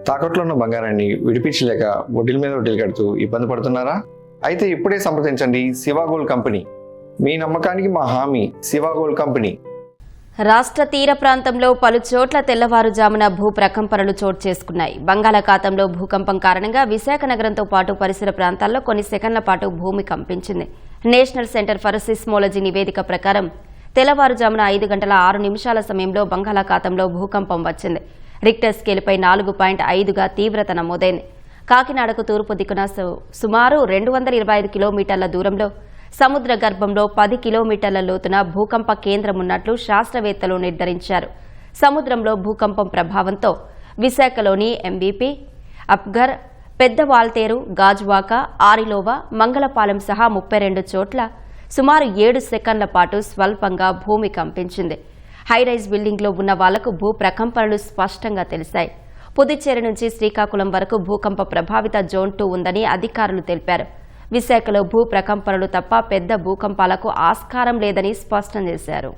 తాకట్లో ఉన్న బంగారాన్ని విడిపించలేక వడ్డీల మీద వడ్డీలు కడుతూ ఇబ్బంది పడుతున్నారా? అయితే ఇప్పుడే సంప్రదించండి శివ గోల్డ్ కంపెనీ. మీ నమ్మకానికి మా హామీ శివ గోల్డ్ కంపెనీ. రాష్ట్ర తీర ప్రాంతంలో పలు చోట్ల తెల్లవారుజామున భూ ప్రకంపనలు చోటు చేసుకున్నాయి. బంగాళాఖాతంలో భూకంపం కారణంగా విశాఖ నగరంతో పాటు పరిసర ప్రాంతాల్లో కొన్ని సెకన్ల పాటు భూమి కంపించింది. నేషనల్ సెంటర్ ఫర్ సిస్మోలజీ నివేదిక ప్రకారం తెల్లవారుజామున 5:06 సమయంలో బంగాళాఖాతంలో భూకంపం వచ్చింది. రిక్టర్ స్కేలుపై 4.5గా తీవ్రత నమోదైంది. కాకినాడకు తూర్పు దిక్కున సుమారు 225 కిలోమీటర్ల దూరంలో సముద్ర గర్భంలో 10 కిలోమీటర్ల లోతున భూకంప కేంద్రం ఉన్నట్లు శాస్త్రవేత్తలు నిర్ధారించారు. సముద్రంలో భూకంపం ప్రభావంతో విశాఖలోని ఎంబీపీ, అప్ఘర్, పెద్ద వాల్తేరు, గాజువాక, ఆరిలోవ, మంగళపాలెం సహా 32 చోట్ల సుమారు 7 సెకన్ల పాటు స్వల్పంగా భూమి కంపించింది. హైరైజ్ బిల్డింగ్లో ఉన్న వాళ్లకు భూ ప్రకంపనలు స్పష్టంగా తెలిశాయి. పుదుచ్చేరి నుంచి శ్రీకాకుళం వరకు భూకంప ప్రభావిత జోన్ 2 ఉందని అధికారులు తెలిపారు. విశాఖలో భూ ప్రకంపనలు తప్ప పెద్ద భూకంపాలకు ఆస్కారం లేదని స్పష్టం చేశారు.